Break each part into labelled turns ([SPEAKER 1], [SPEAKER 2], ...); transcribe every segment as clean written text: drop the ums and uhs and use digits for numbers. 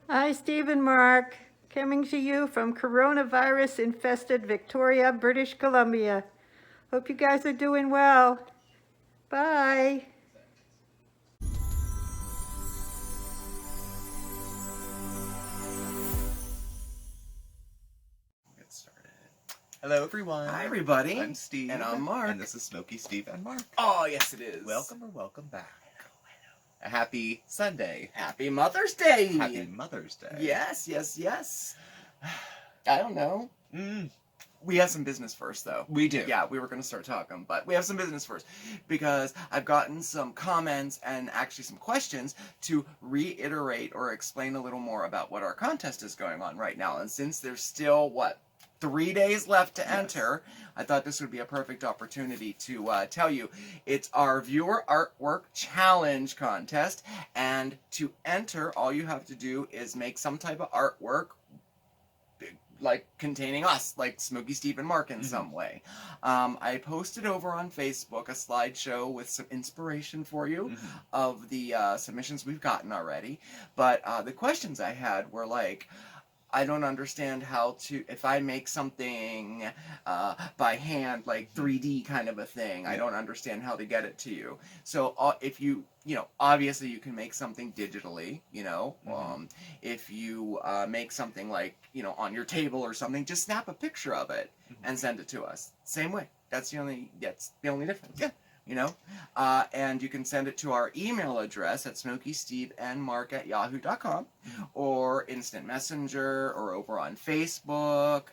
[SPEAKER 1] Hi, Steve and Mark. Coming to you from coronavirus-infested Victoria, British Columbia. Hope you guys are doing well. Bye.
[SPEAKER 2] Get started. Hello, everyone.
[SPEAKER 3] Hi, everybody.
[SPEAKER 2] I'm Steve.
[SPEAKER 3] And I'm Mark.
[SPEAKER 2] And this is Smokey, Steve, and Mark.
[SPEAKER 3] Oh, yes, it is.
[SPEAKER 2] Welcome or welcome back. A happy Sunday.
[SPEAKER 3] Happy Mother's Day.
[SPEAKER 2] Happy Mother's Day.
[SPEAKER 3] Yes. I don't know. We have some business first, though.
[SPEAKER 2] We do.
[SPEAKER 3] Yeah, we were going to start talking, but we have some business first because I've gotten some comments and actually some questions to reiterate or explain a little more about what our contest is going on right now. And since there's still, 3 days left to enter, I thought this would be a perfect opportunity to tell you. It's our Viewer Artwork Challenge contest, and to enter, all you have to do is make some type of artwork like containing us, like Smokey, Steve, and Marc in some way. I posted over on Facebook a slideshow with some inspiration for you of the submissions we've gotten already, but the questions I had were like, I don't understand how to, if I make something by hand, like 3D kind of a thing, I don't understand how to get it to you. So if you, obviously you can make something digitally, if you make something like, on your table or something, just snap a picture of it and send it to us. Same way. That's the only difference.
[SPEAKER 2] Yeah.
[SPEAKER 3] And you can send it to our email address at SmokeySteveAndMarc@yahoo.com or Instant Messenger or over on Facebook.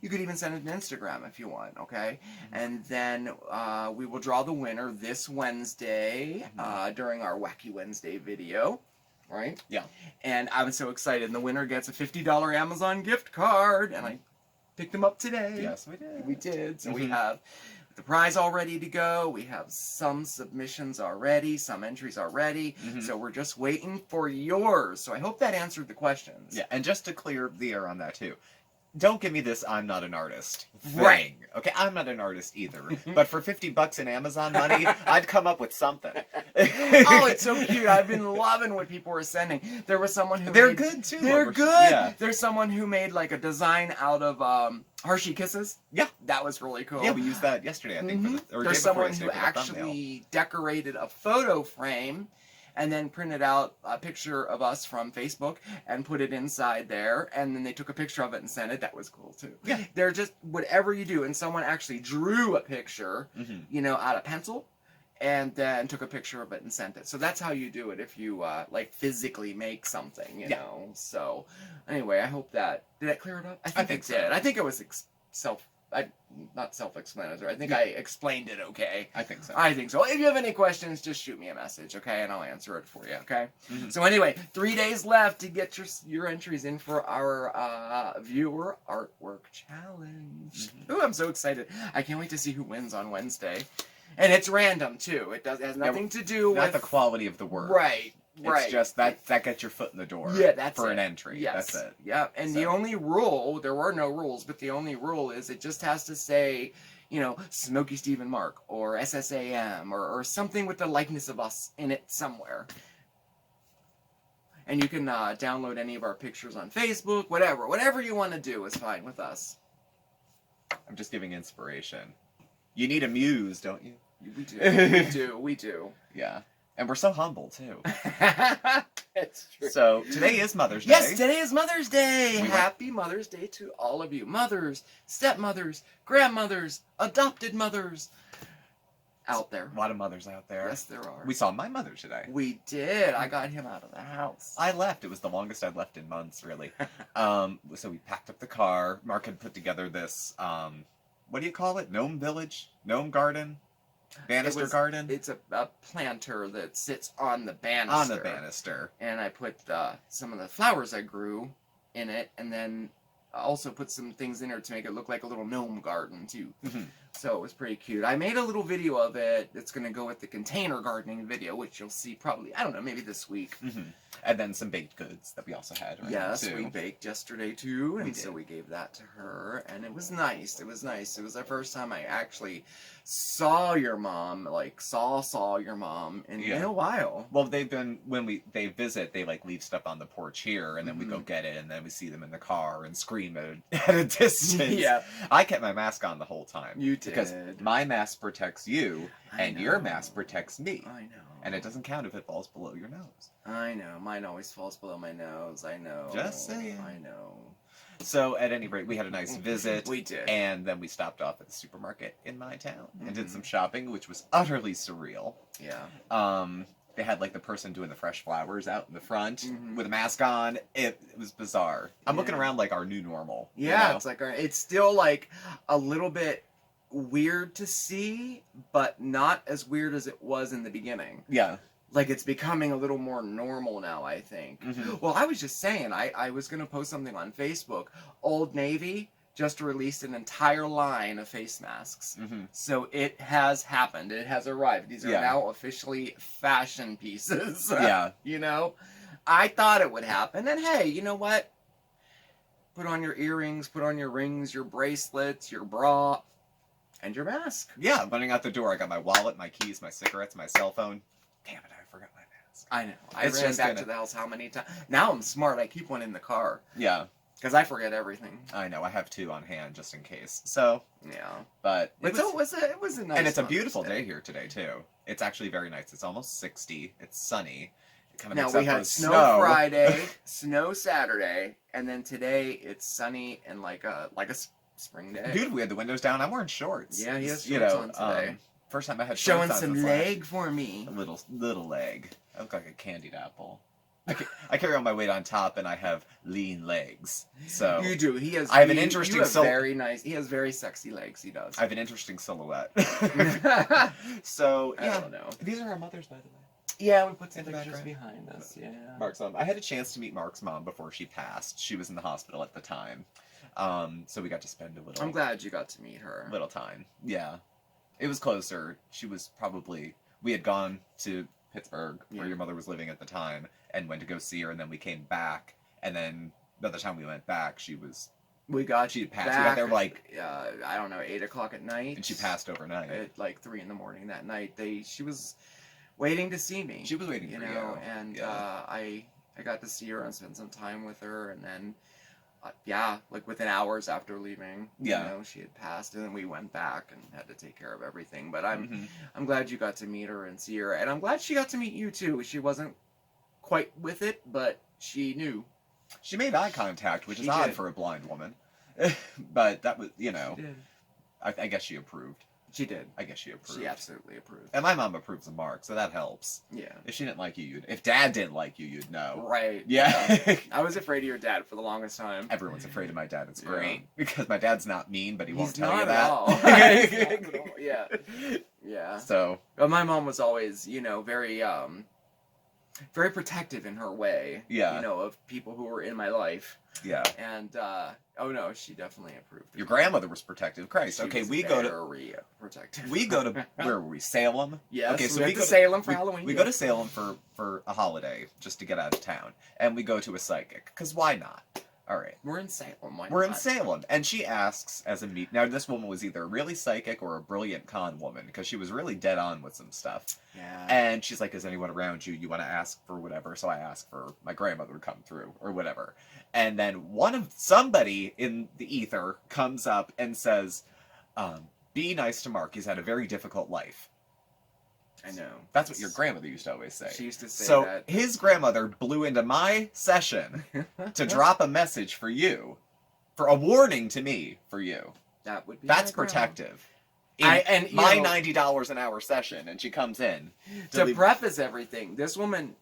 [SPEAKER 3] You could even send it to Instagram if you want, okay? And then we will draw the winner this Wednesday during our Wacky Wednesday video. Right?
[SPEAKER 2] Yeah.
[SPEAKER 3] And I'm so excited. And the winner gets a $50 Amazon gift card. And I picked them up today.
[SPEAKER 2] Yes, we did.
[SPEAKER 3] We did. So we have the prize all ready to go. We have some submissions already, some entries already. So we're just waiting for yours. So I hope that answered the questions.
[SPEAKER 2] Yeah, and just to clear the air on that, too. Don't give me this I'm not an artist thing.
[SPEAKER 3] Right.
[SPEAKER 2] Okay, I'm not an artist either. But for $50 in Amazon money, I'd come up with something.
[SPEAKER 3] Oh, it's so cute. I've been loving what people are sending. There was someone who
[SPEAKER 2] They're good, too.
[SPEAKER 3] They're good.
[SPEAKER 2] Yeah.
[SPEAKER 3] There's someone who made like a design out of Hershey Kisses.
[SPEAKER 2] Yeah.
[SPEAKER 3] That was really cool.
[SPEAKER 2] Yeah, we used that yesterday, I think.
[SPEAKER 3] There's someone who actually decorated a photo frame and then printed out a picture of us from Facebook and put it inside there, and then they took a picture of it and sent it. That was cool, too.
[SPEAKER 2] Yeah.
[SPEAKER 3] They're just, whatever you do, and someone actually drew a picture, out of pencil, and then took a picture of it and sent it. So that's how you do it if you, physically make something, you know. So, anyway, I hope that, did that clear it up? I think it
[SPEAKER 2] so.
[SPEAKER 3] did. I think it was not self-explanatory. I think I explained it okay.
[SPEAKER 2] I think so.
[SPEAKER 3] I think so. If you have any questions, just shoot me a message, okay? And I'll answer it for you, okay? So anyway, 3 days left to get your entries in for our Viewer Artwork Challenge. Ooh, I'm so excited. I can't wait to see who wins on Wednesday. And it's random, too. It has nothing to do
[SPEAKER 2] Not
[SPEAKER 3] with...
[SPEAKER 2] the quality of the work.
[SPEAKER 3] Right.
[SPEAKER 2] It's just that gets your foot in the door.
[SPEAKER 3] Yeah, that's
[SPEAKER 2] for
[SPEAKER 3] it.
[SPEAKER 2] an entry.
[SPEAKER 3] Yes.
[SPEAKER 2] That's it.
[SPEAKER 3] Yeah, and the only rule, there were no rules, but the only rule is it just has to say, Smokey, Steve, and Marc, or SSAM, or something with the likeness of us in it somewhere. And you can download any of our pictures on Facebook, whatever you want to do is fine with us.
[SPEAKER 2] I'm just giving inspiration. You need a muse, don't you?
[SPEAKER 3] We do.
[SPEAKER 2] Yeah. And we're so humble, too.
[SPEAKER 3] That's true.
[SPEAKER 2] So, today is Mother's Day.
[SPEAKER 3] Yes, today is Mother's Day. Happy Mother's Day to all of you. Mothers, stepmothers, grandmothers, adopted mothers out there.
[SPEAKER 2] A lot of mothers out there.
[SPEAKER 3] Yes, there are.
[SPEAKER 2] We saw my mother today.
[SPEAKER 3] We did. I got him out of the house.
[SPEAKER 2] I left. It was the longest I'd left in months, really. So we packed up the car. Mark had put together this, what do you call it? Gnome village? Gnome garden? Banister garden?
[SPEAKER 3] It's a planter that sits on the banister.
[SPEAKER 2] On the banister.
[SPEAKER 3] And I put some of the flowers I grew in it, and then I also put some things in there to make it look like a little gnome garden, too. So it was pretty cute. I made a little video of it. It's going to go with the container gardening video, which you'll see probably, I don't know, maybe this week.
[SPEAKER 2] And then some baked goods that we also had. Right,
[SPEAKER 3] Yes,
[SPEAKER 2] too.
[SPEAKER 3] we baked yesterday too, and
[SPEAKER 2] We
[SPEAKER 3] so
[SPEAKER 2] did.
[SPEAKER 3] we gave that to her, and it was nice. It was nice. It was the first time I actually saw your mom, like saw your mom in a while.
[SPEAKER 2] Well, they've been when they visit, they like leave stuff on the porch here, and then we go get it, and then we see them in the car and scream at a distance.
[SPEAKER 3] Yeah.
[SPEAKER 2] I kept my mask on the whole time.
[SPEAKER 3] You
[SPEAKER 2] because
[SPEAKER 3] did.
[SPEAKER 2] my mask protects you,
[SPEAKER 3] I
[SPEAKER 2] and your
[SPEAKER 3] know.
[SPEAKER 2] mask protects me.
[SPEAKER 3] I know.
[SPEAKER 2] And it doesn't count if it falls below your nose.
[SPEAKER 3] I know. Mine always falls below my nose. I know.
[SPEAKER 2] Just saying.
[SPEAKER 3] I know.
[SPEAKER 2] So at any rate, we had a nice visit.
[SPEAKER 3] We did.
[SPEAKER 2] And then we stopped off at the supermarket in my town and did some shopping, which was utterly surreal.
[SPEAKER 3] Yeah.
[SPEAKER 2] They had like the person doing the fresh flowers out in the front with a mask on. It was bizarre. I'm looking around like our new normal.
[SPEAKER 3] Yeah,
[SPEAKER 2] you know?
[SPEAKER 3] it's like it's still like a little bit weird to see, but not as weird as it was in the beginning.
[SPEAKER 2] Yeah.
[SPEAKER 3] Like it's becoming a little more normal now, I think. Well, I was just saying, I was gonna post something on Facebook. Old Navy just released an entire line of face masks. So it has happened. It has arrived. These are now officially fashion pieces.
[SPEAKER 2] Yeah.
[SPEAKER 3] You know? I thought it would happen. And hey, you know what? Put on your earrings, put on your rings, your bracelets, your bra, and your mask.
[SPEAKER 2] Yeah, running out the door, I got my wallet, my keys, my cigarettes, my cell phone. Damn it, I forgot my mask.
[SPEAKER 3] I know. I
[SPEAKER 2] It's
[SPEAKER 3] ran
[SPEAKER 2] just
[SPEAKER 3] back
[SPEAKER 2] gonna-
[SPEAKER 3] to the house how many times? Now I'm smart. I keep one in the car.
[SPEAKER 2] Yeah.
[SPEAKER 3] Because I forget everything.
[SPEAKER 2] I know, I have 2 on hand just in case. So,
[SPEAKER 3] Yeah.
[SPEAKER 2] but
[SPEAKER 3] It was a nice
[SPEAKER 2] and it's a
[SPEAKER 3] Mother's
[SPEAKER 2] beautiful
[SPEAKER 3] Day.
[SPEAKER 2] day here today too. It's actually very nice. It's almost 60. It's sunny. It kind of
[SPEAKER 3] Now
[SPEAKER 2] makes
[SPEAKER 3] we
[SPEAKER 2] up for
[SPEAKER 3] had
[SPEAKER 2] the
[SPEAKER 3] snow Friday, snow Saturday, and then today it's sunny and like a spring day.
[SPEAKER 2] Beautiful. We had the windows down. I'm wearing shorts.
[SPEAKER 3] Yeah, he has
[SPEAKER 2] You
[SPEAKER 3] shorts
[SPEAKER 2] know,
[SPEAKER 3] on today.
[SPEAKER 2] First time I had
[SPEAKER 3] Showing
[SPEAKER 2] shorts on
[SPEAKER 3] some
[SPEAKER 2] since last-
[SPEAKER 3] leg for me.
[SPEAKER 2] A little leg. I look like a candied apple. I carry all my weight on top, and I have lean legs. So
[SPEAKER 3] You do. He has.
[SPEAKER 2] I have an
[SPEAKER 3] you
[SPEAKER 2] interesting
[SPEAKER 3] have
[SPEAKER 2] sil-
[SPEAKER 3] very nice. He has very sexy legs. He does.
[SPEAKER 2] I have an interesting silhouette.
[SPEAKER 3] I
[SPEAKER 2] So yeah,
[SPEAKER 3] don't know.
[SPEAKER 2] these are our mothers, by the way.
[SPEAKER 3] Yeah, we put some
[SPEAKER 2] In the
[SPEAKER 3] pictures
[SPEAKER 2] background.
[SPEAKER 3] behind us. Yeah.
[SPEAKER 2] Mark's mom. I had a chance to meet Mark's mom before she passed. She was in the hospital at the time, so we got to spend a little.
[SPEAKER 3] I'm glad you got to meet her.
[SPEAKER 2] Little time. Yeah, it was closer. She was probably. We had gone to Pittsburgh, where your mother was living at the time, and went to go see her, and then we came back, and then by the time we went back, she had passed.
[SPEAKER 3] We
[SPEAKER 2] Back,
[SPEAKER 3] got there like I don't know, 8 o'clock at night,
[SPEAKER 2] and she passed overnight.
[SPEAKER 3] at like 3 a.m. that night. She was waiting to see me.
[SPEAKER 2] She was waiting for you,
[SPEAKER 3] and
[SPEAKER 2] yeah.
[SPEAKER 3] I got to see her and spend some time with her, and then like within hours after leaving, she had passed, and then we went back and had to take care of everything. But I'm glad you got to meet her and see her, and I'm glad she got to meet you too. She wasn't quite with it, but she knew.
[SPEAKER 2] She made eye contact, which is
[SPEAKER 3] She
[SPEAKER 2] odd
[SPEAKER 3] did.
[SPEAKER 2] for a blind woman. But that was,
[SPEAKER 3] She did.
[SPEAKER 2] I guess she approved.
[SPEAKER 3] She did.
[SPEAKER 2] I guess she approved.
[SPEAKER 3] She absolutely approved.
[SPEAKER 2] And my mom approves of Mark, so that helps.
[SPEAKER 3] Yeah.
[SPEAKER 2] If she didn't like you, if Dad didn't like you, you'd know.
[SPEAKER 3] Right.
[SPEAKER 2] Yeah.
[SPEAKER 3] I was afraid of your dad for the longest time.
[SPEAKER 2] Everyone's afraid of my dad. It's
[SPEAKER 3] Yeah.
[SPEAKER 2] great because my dad's not mean, but he won't
[SPEAKER 3] He's
[SPEAKER 2] tell
[SPEAKER 3] not
[SPEAKER 2] you
[SPEAKER 3] at
[SPEAKER 2] that.
[SPEAKER 3] all. He's not at all. Yeah. Yeah.
[SPEAKER 2] So
[SPEAKER 3] But my mom was always, very very protective in her way.
[SPEAKER 2] Yeah.
[SPEAKER 3] Of people who were in my life.
[SPEAKER 2] yeah,
[SPEAKER 3] And oh no, she definitely approved. of
[SPEAKER 2] your
[SPEAKER 3] me.
[SPEAKER 2] grandmother was protective. Christ.
[SPEAKER 3] She
[SPEAKER 2] Okay,
[SPEAKER 3] was
[SPEAKER 2] we go to
[SPEAKER 3] very protective.
[SPEAKER 2] where were we? Salem.
[SPEAKER 3] Yes,
[SPEAKER 2] Okay, so
[SPEAKER 3] we
[SPEAKER 2] we
[SPEAKER 3] went
[SPEAKER 2] go
[SPEAKER 3] to
[SPEAKER 2] to
[SPEAKER 3] Salem for
[SPEAKER 2] we,
[SPEAKER 3] Halloween.
[SPEAKER 2] We go to Salem for a holiday just to get out of town, and we go to a psychic because why not? All right.
[SPEAKER 3] We're in Salem. Why
[SPEAKER 2] We're in
[SPEAKER 3] not?
[SPEAKER 2] Salem, and she asks as a meet. Now, this woman was either really psychic or a brilliant con woman because she was really dead on with some stuff.
[SPEAKER 3] Yeah.
[SPEAKER 2] And she's like, "Is anyone around you? You want to ask for whatever?" So I ask for my grandmother to come through or whatever. And then somebody in the ether comes up and says, "Be nice to Mark. He's had a very difficult life."
[SPEAKER 3] I know.
[SPEAKER 2] That's what your grandmother used to always say.
[SPEAKER 3] She used to say
[SPEAKER 2] So
[SPEAKER 3] that.
[SPEAKER 2] his grandmother blew into my session to drop a message for you, for a warning to me for you.
[SPEAKER 3] That would be.
[SPEAKER 2] That's
[SPEAKER 3] my grandma.
[SPEAKER 2] protective.
[SPEAKER 3] And
[SPEAKER 2] My $90 an hour session, and she comes in
[SPEAKER 3] To
[SPEAKER 2] leave-
[SPEAKER 3] preface everything, this woman,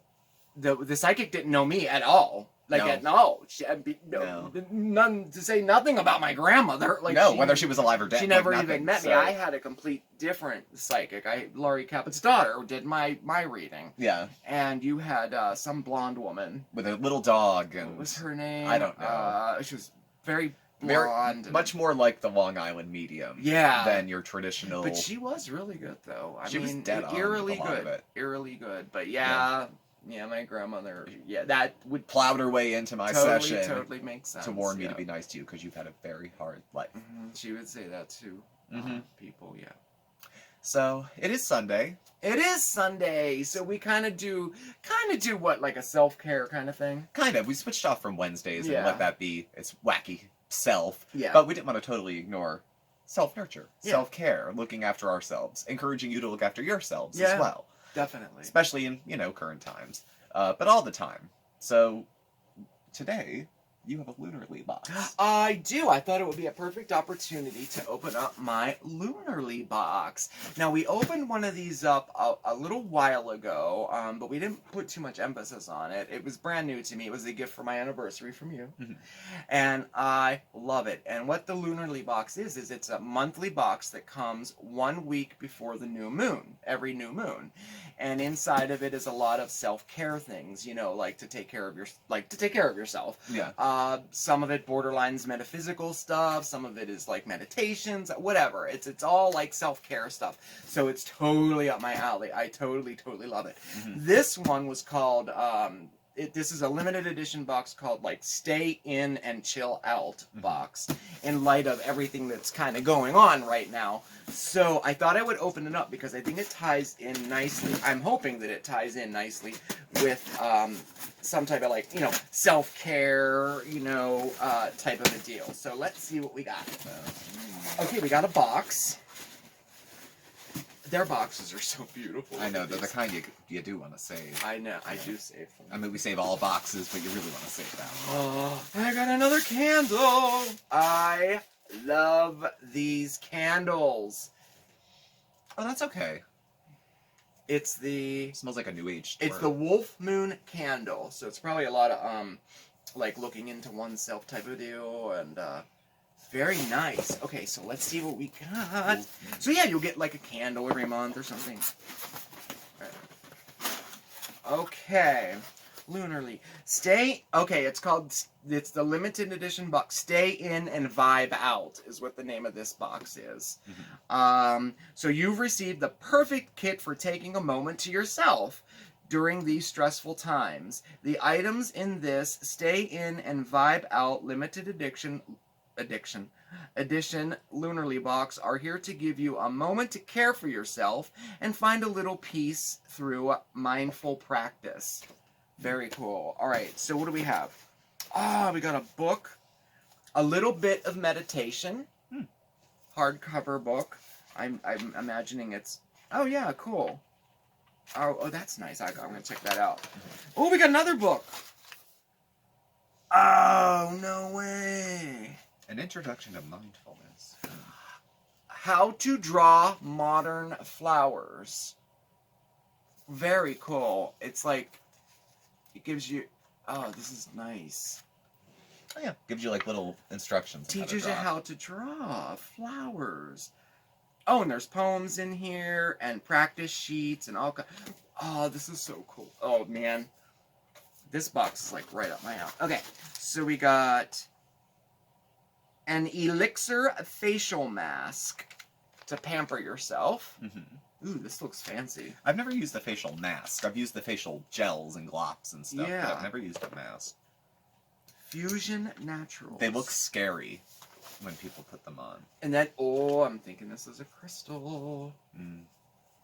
[SPEAKER 3] the psychic didn't know me at all. Like
[SPEAKER 2] No.
[SPEAKER 3] at all. She,
[SPEAKER 2] No.
[SPEAKER 3] none to say nothing about my grandmother. Like
[SPEAKER 2] no, whether she was alive or dead.
[SPEAKER 3] She
[SPEAKER 2] like
[SPEAKER 3] never
[SPEAKER 2] nothing,
[SPEAKER 3] even met me.
[SPEAKER 2] so-
[SPEAKER 3] I had a complete different psychic. Laurie Caput's daughter did my reading,
[SPEAKER 2] Yeah,
[SPEAKER 3] and you had some blonde woman.
[SPEAKER 2] with a little dog and
[SPEAKER 3] What was her name?
[SPEAKER 2] I don't know.
[SPEAKER 3] She was very blonde. and-
[SPEAKER 2] much more like the Long Island medium.
[SPEAKER 3] Yeah.
[SPEAKER 2] Than your traditional.
[SPEAKER 3] But she was really good, though.
[SPEAKER 2] She was dead on
[SPEAKER 3] eerily
[SPEAKER 2] with a lot
[SPEAKER 3] good.
[SPEAKER 2] of it.
[SPEAKER 3] Eerily good. But yeah, my grandmother, that would
[SPEAKER 2] Plowed her way into my session
[SPEAKER 3] totally makes sense.
[SPEAKER 2] to warn me to be nice to you because you've had a very hard life.
[SPEAKER 3] She would say that to people, yeah.
[SPEAKER 2] So it is Sunday.
[SPEAKER 3] It is Sunday, so we kind of do what, like a self-care kind of thing?
[SPEAKER 2] Kind of. We switched off from Wednesdays and
[SPEAKER 3] Yeah.
[SPEAKER 2] let that be its wacky self.
[SPEAKER 3] Yeah.
[SPEAKER 2] But we didn't want to totally ignore self-nurture,
[SPEAKER 3] Yeah.
[SPEAKER 2] self-care, looking after ourselves, encouraging you to look after yourselves
[SPEAKER 3] Yeah.
[SPEAKER 2] as well.
[SPEAKER 3] Definitely.
[SPEAKER 2] Especially in, current times. But all the time. So today, you have a Lunarly box.
[SPEAKER 3] I do. I thought it would be a perfect opportunity to open up my Lunarly box. Now, we opened one of these up a little while ago, but we didn't put too much emphasis on it. It was brand new to me. It was a gift for my anniversary from you. And I love it. And what the Lunarly box is it's a monthly box that comes 1 week before the new moon, every new moon. And inside of it is a lot of self-care things, like to take care of yourself.
[SPEAKER 2] Yeah.
[SPEAKER 3] Some of it borderlines metaphysical stuff. Some of it is like meditations, whatever. It's all like self-care stuff. So it's totally up my alley. I totally love it. This one was called, this is a limited edition box called like Stay In and Chill Out box in light of everything that's kind of going on right now. So I thought I would open it up because I think it ties in nicely. I'm hoping that it ties in nicely with some type of like, self-care, type of a deal. So let's see what we got. Okay, we got a box. Their boxes are so beautiful.
[SPEAKER 2] I know, they're the kind you do want to save.
[SPEAKER 3] I know, I do save them.
[SPEAKER 2] I mean, we save all boxes, but you really want to save that one.
[SPEAKER 3] Oh, I got another candle. I love these candles.
[SPEAKER 2] Oh, that's okay.
[SPEAKER 3] It's the
[SPEAKER 2] It smells like a new age store.
[SPEAKER 3] It's the Wolf Moon candle. So it's probably a lot of like looking into oneself type of deal, and very nice. Okay, so let's see what we got. So yeah, you'll get like a candle every month or something. Okay. Lunarly. It's the limited edition box. Stay In and Vibe Out is what the name of this box is. So you've received the perfect kit for taking a moment to yourself during these stressful times. The items in this Stay In and Vibe Out limited edition Lunarly box are here to give you a moment to care for yourself and find a little peace through mindful practice. Very cool. All right, so what do we have? We got a book, a little bit of meditation, hardcover book. I'm imagining it's. Oh yeah, cool. Oh, that's nice. I'm gonna check that out. Oh, we got another book. Oh, no way.
[SPEAKER 2] An introduction to mindfulness.
[SPEAKER 3] How to Draw Modern Flowers. Very cool. It's like, it gives you, oh, this is nice.
[SPEAKER 2] Oh yeah, gives you like little instructions.
[SPEAKER 3] Teaches you how to draw flowers. Oh, and there's poems in here, and practice sheets, and all kinds. Oh, this is so cool. Oh, man. This box is like right up my alley. Okay, so we got an elixir facial mask to pamper yourself. Ooh, this looks fancy.
[SPEAKER 2] I've never used the facial mask. I've used the facial gels and glops and stuff,
[SPEAKER 3] Yeah.
[SPEAKER 2] but I've never used a mask.
[SPEAKER 3] Fusion Naturals.
[SPEAKER 2] They look scary when people put them on.
[SPEAKER 3] And then, oh, I'm thinking this is a crystal.
[SPEAKER 2] Mm.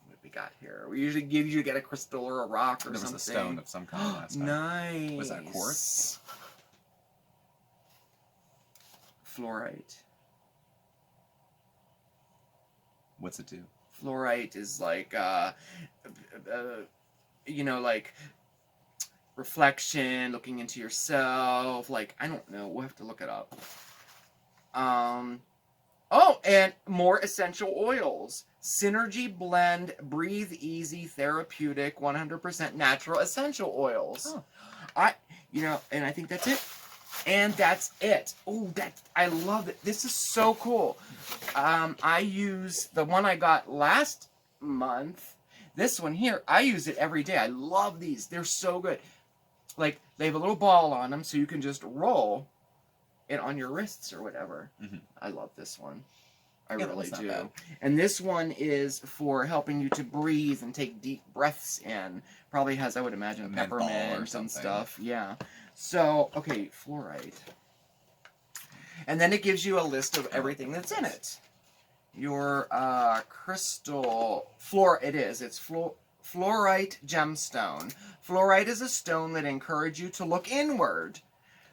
[SPEAKER 3] What we got here? We usually give you get a crystal or a rock or
[SPEAKER 2] There was
[SPEAKER 3] something.
[SPEAKER 2] a stone of some kind last time.
[SPEAKER 3] Nice.
[SPEAKER 2] Was that quartz?
[SPEAKER 3] Fluorite.
[SPEAKER 2] What's it do?
[SPEAKER 3] Fluorite is like, like reflection, looking into yourself. Like, I don't know. We'll have to look it up. Oh, and more essential oils. Synergy Blend, Breathe Easy, Therapeutic, 100% natural essential oils.
[SPEAKER 2] Oh.
[SPEAKER 3] And I think that's it. And that's it. Oh, I love it. This is so cool. I use the one I got last month. This one here, I use it every day. I love these. They're so good. Like, they have a little ball on them, so you can just roll. it on your wrists or whatever.
[SPEAKER 2] Mhm.
[SPEAKER 3] I love this one. I
[SPEAKER 2] Yeah, that
[SPEAKER 3] really
[SPEAKER 2] one's not
[SPEAKER 3] do.
[SPEAKER 2] bad.
[SPEAKER 3] And this one is for helping you to breathe and take deep breaths in. Probably has, I would imagine,
[SPEAKER 2] A menthol or
[SPEAKER 3] peppermint and
[SPEAKER 2] something.
[SPEAKER 3] stuff. Yeah. So, okay, fluorite. And then it gives you a list of everything that's in it. Your crystal it's fluorite gemstone. Fluorite is a stone that encourages you to look inward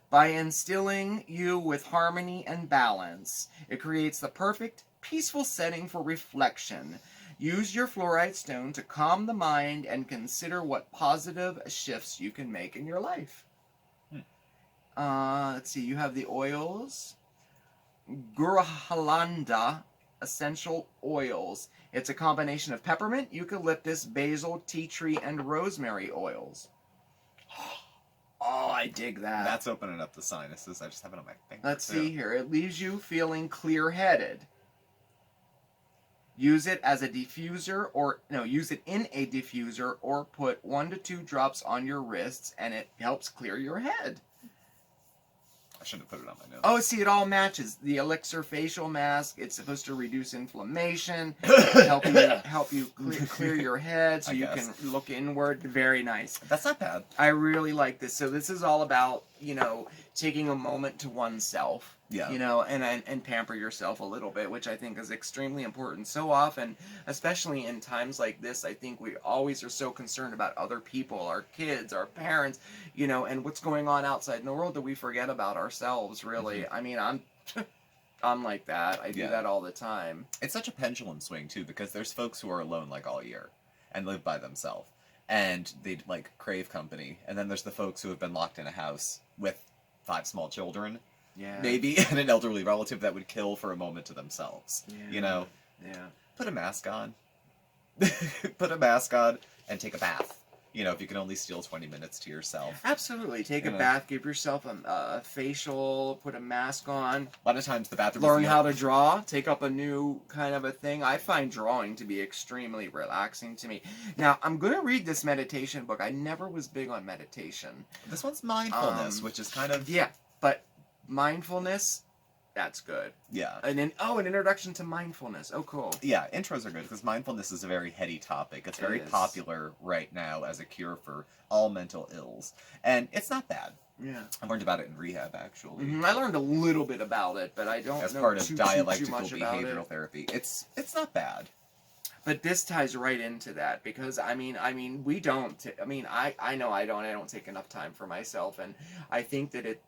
[SPEAKER 3] by instilling you with harmony and balance. It creates the perfect, peaceful setting for reflection. Use your fluorite stone to calm the mind and consider what positive shifts you can make in your life. Let's see, you have the oils. Gurhalanda essential oils. It's a combination of peppermint, eucalyptus, basil, tea tree, and rosemary oils. Oh, I dig that.
[SPEAKER 2] That's opening up the sinuses. I just have it on my finger.
[SPEAKER 3] Let's
[SPEAKER 2] too.
[SPEAKER 3] see here. It leaves you feeling clear-headed. Use it as a diffuser use it in a diffuser or put 1 to 2 drops on your wrists and it helps clear your head.
[SPEAKER 2] I shouldn't have put it on my nose.
[SPEAKER 3] Oh, see, it all matches. The elixir facial mask, it's supposed to reduce inflammation, help you clear your head so
[SPEAKER 2] I
[SPEAKER 3] you
[SPEAKER 2] guess.
[SPEAKER 3] can look inward. Very nice.
[SPEAKER 2] That's not bad.
[SPEAKER 3] I really like this. So this is all about, taking a moment to oneself.
[SPEAKER 2] Yeah.
[SPEAKER 3] And pamper yourself a little bit, which I think is extremely important. So often, especially in times like this, I think we always are so concerned about other people, our kids, our parents, and what's going on outside in the world that we forget about ourselves, really.
[SPEAKER 2] Mm-hmm.
[SPEAKER 3] I mean, I'm like that. I do that all the time.
[SPEAKER 2] It's such a pendulum swing, too, because there's folks who are alone, like, all year and live by themselves. And they, like, crave company. And then there's the folks who have been locked in a house with 5 small children.
[SPEAKER 3] Yeah.
[SPEAKER 2] Maybe, and an elderly relative that would kill for a moment to themselves.
[SPEAKER 3] Yeah. Yeah.
[SPEAKER 2] Put a mask on. Put a mask on and take a bath. If you can only steal 20 minutes to yourself.
[SPEAKER 3] Absolutely. Take a bath, give yourself a facial, put a mask on.
[SPEAKER 2] A lot of times the bathroom
[SPEAKER 3] Learn how to draw, take up a new kind of a thing. I find drawing to be extremely relaxing to me. Now, I'm going to read this meditation book. I never was big on meditation.
[SPEAKER 2] This one's mindfulness, which is kind of...
[SPEAKER 3] Yeah, but mindfulness, that's good.
[SPEAKER 2] Yeah.
[SPEAKER 3] An introduction to mindfulness. Oh, cool.
[SPEAKER 2] Yeah, intros are good because mindfulness is a very heady topic. It's very
[SPEAKER 3] It is.
[SPEAKER 2] popular right now as a cure for all mental ills. And it's not bad.
[SPEAKER 3] Yeah.
[SPEAKER 2] I learned about it in rehab, actually.
[SPEAKER 3] I learned a little bit about it, but I don't
[SPEAKER 2] As
[SPEAKER 3] know
[SPEAKER 2] part of
[SPEAKER 3] too
[SPEAKER 2] dialectical
[SPEAKER 3] much about it.
[SPEAKER 2] behavioral therapy. It's not bad.
[SPEAKER 3] But this ties right into that because I we don't. I know I don't take enough time for myself, and I think that it,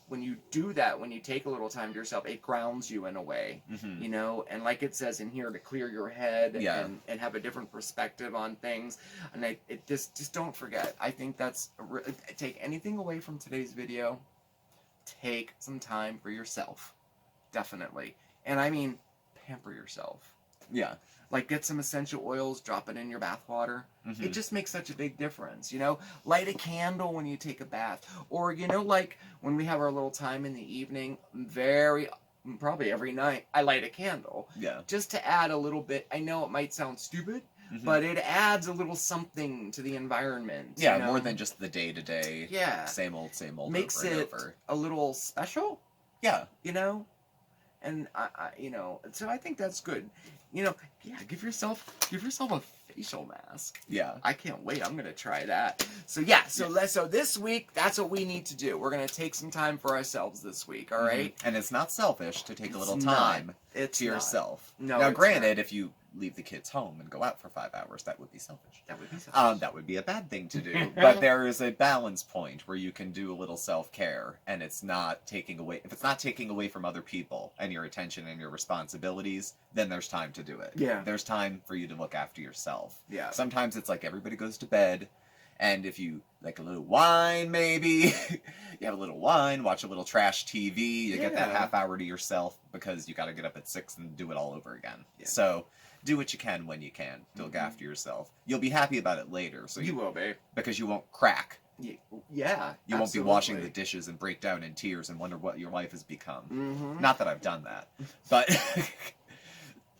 [SPEAKER 3] when you do that, when you take a little time to yourself, it grounds you in a way,
[SPEAKER 2] Mm-hmm.
[SPEAKER 3] and like it says in here, to clear your head
[SPEAKER 2] Yeah.
[SPEAKER 3] and have a different perspective on things, and just don't forget. I think that's take anything away from today's video, take some time for yourself, definitely, and pamper yourself.
[SPEAKER 2] Yeah.
[SPEAKER 3] Like, get some essential oils, drop it in your bath water.
[SPEAKER 2] Mm-hmm.
[SPEAKER 3] It just makes such a big difference, Light a candle when you take a bath. Or, like, when we have our little time in the evening, probably every night, I light a candle.
[SPEAKER 2] Yeah.
[SPEAKER 3] Just to add a little bit. I know it might sound stupid,
[SPEAKER 2] Mm-hmm.
[SPEAKER 3] but it adds a little something to the environment.
[SPEAKER 2] Yeah, more than just the day-to-day,
[SPEAKER 3] Yeah.
[SPEAKER 2] same old,
[SPEAKER 3] Makes
[SPEAKER 2] over and
[SPEAKER 3] it
[SPEAKER 2] over.
[SPEAKER 3] a little special,
[SPEAKER 2] Yeah.
[SPEAKER 3] And so I think that's good. Give yourself a facial mask.
[SPEAKER 2] Yeah.
[SPEAKER 3] I can't wait. I'm gonna try that. So so this week, that's what we need to do. We're gonna take some time for ourselves this week. All right.
[SPEAKER 2] And it's not selfish to take a little
[SPEAKER 3] It's not.
[SPEAKER 2] time
[SPEAKER 3] It's
[SPEAKER 2] to
[SPEAKER 3] not.
[SPEAKER 2] yourself.
[SPEAKER 3] No,
[SPEAKER 2] Now,
[SPEAKER 3] it's
[SPEAKER 2] granted, if you leave the kids home and go out for 5 hours, that would be selfish.
[SPEAKER 3] That would be selfish.
[SPEAKER 2] That would be a bad thing to do. But there is a balance point where you can do a little self-care, and it's not taking away. If it's not taking away from other people and your attention and your responsibilities, then there's time to do it.
[SPEAKER 3] Yeah.
[SPEAKER 2] There's time for you to look after yourself.
[SPEAKER 3] Yeah.
[SPEAKER 2] Sometimes it's like everybody goes to bed, and if you like a little wine, maybe you have a little wine, watch a little trash TV, you get that
[SPEAKER 3] Yeah.
[SPEAKER 2] half hour to yourself because you got to get up at 6 and do it all over again.
[SPEAKER 3] Yeah.
[SPEAKER 2] So do what you can when you can to look after yourself. You'll be happy about it later, so
[SPEAKER 3] You will be.
[SPEAKER 2] because you won't crack.
[SPEAKER 3] Yeah.
[SPEAKER 2] You won't be washing the dishes and break down in tears and wonder what your life has become.
[SPEAKER 3] Mm-hmm.
[SPEAKER 2] Not that I've done that, but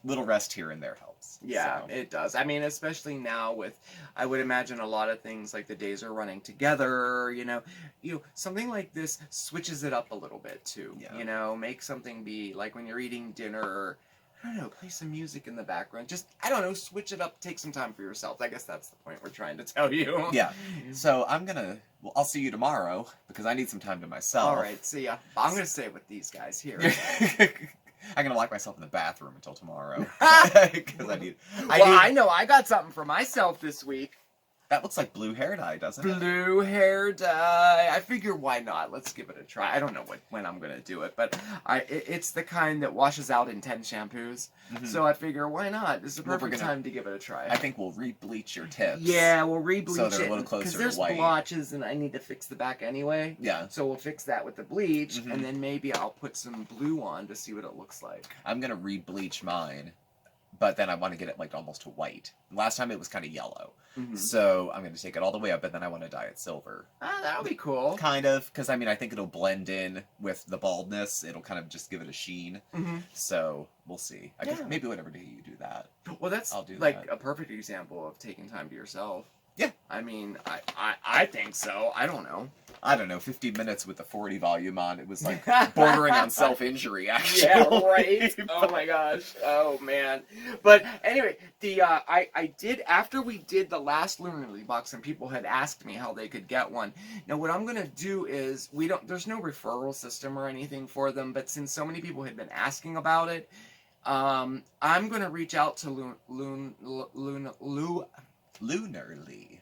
[SPEAKER 2] little rest here and there helps.
[SPEAKER 3] Yeah,
[SPEAKER 2] So.
[SPEAKER 3] it does. I mean, especially now with, I would imagine a lot of things like the days are running together, something like this switches it up a little bit too.
[SPEAKER 2] Yeah.
[SPEAKER 3] Make something be like when you're eating dinner, I don't know, play some music in the background. Just, I don't know, switch it up, take some time for yourself. I guess that's the point we're trying to tell you.
[SPEAKER 2] Yeah. So I'll see you tomorrow because I need some time to myself.
[SPEAKER 3] All right, see ya. I'm going to stay with these guys here.
[SPEAKER 2] I'm gonna lock myself in the bathroom until tomorrow because I need.
[SPEAKER 3] I know I got something for myself this week.
[SPEAKER 2] That looks like blue hair dye, doesn't it?
[SPEAKER 3] Blue hair dye. I figure why not? Let's give it a try. I don't know when I'm gonna do it, but it's the kind that washes out in 10 shampoos.
[SPEAKER 2] Mm-hmm.
[SPEAKER 3] So I figure why not? This is a
[SPEAKER 2] Well,
[SPEAKER 3] perfect time to give it a try.
[SPEAKER 2] I think we'll re-bleach your tips.
[SPEAKER 3] Yeah, we'll re-bleach
[SPEAKER 2] so they're
[SPEAKER 3] it
[SPEAKER 2] a little closer
[SPEAKER 3] because
[SPEAKER 2] to
[SPEAKER 3] there's
[SPEAKER 2] white.
[SPEAKER 3] blotches and I need to fix the back anyway.
[SPEAKER 2] Yeah.
[SPEAKER 3] So we'll fix that with the bleach,
[SPEAKER 2] Mhm.
[SPEAKER 3] and then maybe I'll put some blue on to see what it looks like.
[SPEAKER 2] I'm gonna re-bleach mine, but then I want to get it like almost to white. Last time it was kind of yellow, so I'm gonna take it all the way up, and then I want to dye it silver.
[SPEAKER 3] Ah, that'll be cool.
[SPEAKER 2] Kind of, because I mean I think it'll blend in with the baldness. It'll kind of just give it a sheen. So we'll see. I guess maybe whatever day you do that.
[SPEAKER 3] Well, that's
[SPEAKER 2] I'll do
[SPEAKER 3] like
[SPEAKER 2] that.
[SPEAKER 3] a perfect example of taking time to yourself.
[SPEAKER 2] Yeah.
[SPEAKER 3] I mean, I think so. I don't know.
[SPEAKER 2] I don't know, 15 minutes with the 40 volume on. It was like bordering on self-injury, actually.
[SPEAKER 3] Yeah, right. Oh my gosh. Oh man. But anyway, I did, after we did the last Lunar box and people had asked me how they could get one. Now what I'm gonna do is there's no referral system or anything for them, but since so many people had been asking about it, I'm gonna reach out to Lunarly.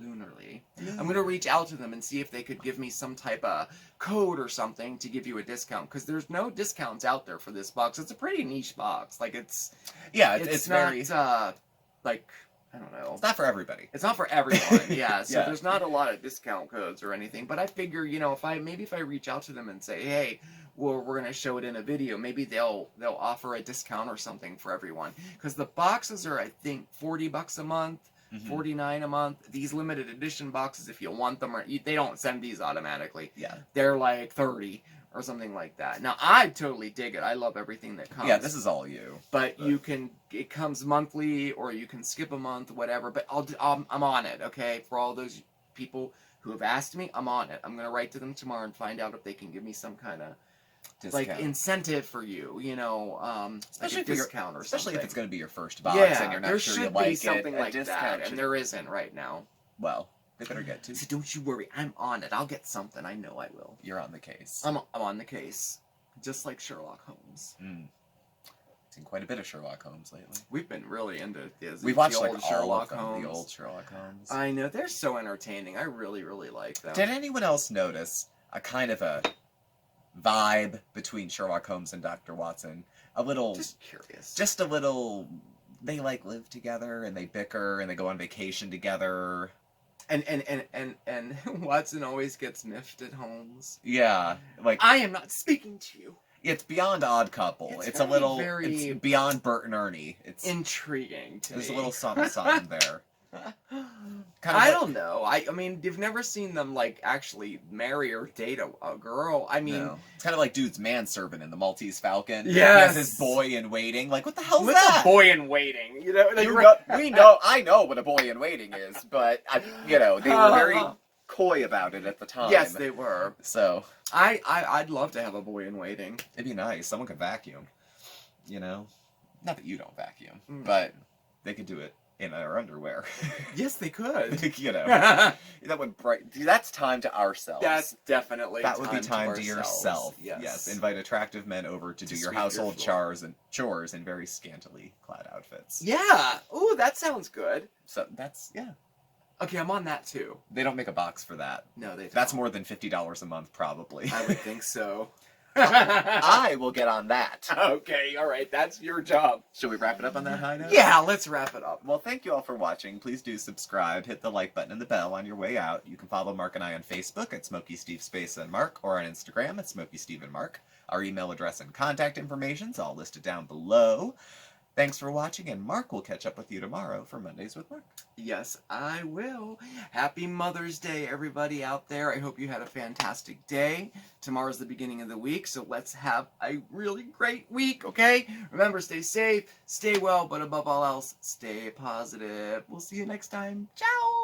[SPEAKER 3] I'm going to reach out to them and see if they could give me some type of code or something to give you a discount, because there's no discounts out there for this box. It's a pretty niche box. Like it's
[SPEAKER 2] it's
[SPEAKER 3] not
[SPEAKER 2] very
[SPEAKER 3] like, I don't know.
[SPEAKER 2] It's not for everybody.
[SPEAKER 3] It's not for everyone. Yeah. So
[SPEAKER 2] Yeah.
[SPEAKER 3] there's not a lot of discount codes or anything, but I figure, if I reach out to them and say, "Hey, well, we're going to show it in a video," maybe they'll offer a discount or something for everyone, because the boxes are, I think, $40 a month. $49 a month. These limited edition boxes, if you want them, they don't send these automatically.
[SPEAKER 2] Yeah.
[SPEAKER 3] They're like $30 or something like that. Now, I totally dig it. I love everything that comes.
[SPEAKER 2] Yeah, this is all you.
[SPEAKER 3] But it comes monthly, or you can skip a month, whatever. But I'm on it, okay? For all those people who have asked me, I'm on it. I'm going to write to them tomorrow and find out if they can give me some kind of
[SPEAKER 2] Discount.
[SPEAKER 3] like incentive for you,
[SPEAKER 2] Especially
[SPEAKER 3] like a discount or something.
[SPEAKER 2] Especially if it's going to be your first box
[SPEAKER 3] yeah,
[SPEAKER 2] and you're not
[SPEAKER 3] there
[SPEAKER 2] sure
[SPEAKER 3] should
[SPEAKER 2] you like
[SPEAKER 3] be something
[SPEAKER 2] it.
[SPEAKER 3] like
[SPEAKER 2] a discount
[SPEAKER 3] that, and there isn't right now.
[SPEAKER 2] Well, they better get to.
[SPEAKER 3] So don't you worry, I'm on it. I'll get something. I know I will.
[SPEAKER 2] You're on the case.
[SPEAKER 3] I'm on the case, just like Sherlock Holmes.
[SPEAKER 2] Seen quite a bit of Sherlock Holmes lately.
[SPEAKER 3] We've been really into this.
[SPEAKER 2] We've watched
[SPEAKER 3] the
[SPEAKER 2] like
[SPEAKER 3] old
[SPEAKER 2] all
[SPEAKER 3] Sherlock
[SPEAKER 2] of them,
[SPEAKER 3] Holmes.
[SPEAKER 2] the old Sherlock Holmes.
[SPEAKER 3] I know, they're so entertaining. I really, really like them.
[SPEAKER 2] Did anyone else notice a kind of a vibe between Sherlock Holmes and Dr. Watson? A little,
[SPEAKER 3] Just curious.
[SPEAKER 2] just a little. They like live together and they bicker and they go on vacation together.
[SPEAKER 3] And Watson always gets miffed at Holmes.
[SPEAKER 2] Yeah, like
[SPEAKER 3] I am not speaking to you.
[SPEAKER 2] it's beyond Odd Couple. It's a little. It's beyond Bert and Ernie. It's
[SPEAKER 3] intriguing to
[SPEAKER 2] There's
[SPEAKER 3] me.
[SPEAKER 2] a little something there.
[SPEAKER 3] I don't know. I mean, you've never seen them like actually marry or date a girl. I mean,
[SPEAKER 2] No. It's kind of like dude's manservant in the Maltese Falcon.
[SPEAKER 3] Yes.
[SPEAKER 2] He has his boy in waiting. Like, what the hell's
[SPEAKER 3] what's
[SPEAKER 2] that?
[SPEAKER 3] a boy in waiting? You know, like,
[SPEAKER 2] We know. I know what a boy in waiting is, but they were very coy about it at the time.
[SPEAKER 3] Yes, they were.
[SPEAKER 2] So
[SPEAKER 3] I'd love to have a boy in waiting.
[SPEAKER 2] it'd be nice. Someone could vacuum. Not that you don't vacuum,
[SPEAKER 3] Mm.
[SPEAKER 2] but they could do it in their underwear.
[SPEAKER 3] Yes, they could.
[SPEAKER 2] That would that's time to ourselves.
[SPEAKER 3] That's definitely
[SPEAKER 2] That would be time to
[SPEAKER 3] ourselves.
[SPEAKER 2] yourself.
[SPEAKER 3] Yes.
[SPEAKER 2] Invite attractive men over to do your
[SPEAKER 3] sweep your
[SPEAKER 2] household
[SPEAKER 3] floor.
[SPEAKER 2] chores in very scantily clad outfits.
[SPEAKER 3] Yeah. Ooh, that sounds good.
[SPEAKER 2] So that's
[SPEAKER 3] Okay, I'm on that too.
[SPEAKER 2] They don't make a box for that.
[SPEAKER 3] No, they don't.
[SPEAKER 2] That's more than $50 a month, probably.
[SPEAKER 3] I would think so.
[SPEAKER 2] I will get on that.
[SPEAKER 3] Okay, all right, that's your job.
[SPEAKER 2] Should we wrap it up on that high note?
[SPEAKER 3] Yeah, let's wrap it up.
[SPEAKER 2] Well, thank you all for watching. Please do subscribe, hit the like button and the bell on your way out. You can follow Mark and I on Facebook at SmokeySteveAndMarc or on Instagram at SmokeySteveAndMarc. Our email address and contact information is all listed down below. Thanks for watching, and Mark will catch up with you tomorrow for Mondays with Mark.
[SPEAKER 3] Yes, I will. Happy Mother's Day, everybody out there. I hope you had a fantastic day. Tomorrow's the beginning of the week, so let's have a really great week, okay? Remember, stay safe, stay well, but above all else, stay positive. We'll see you next time. Ciao!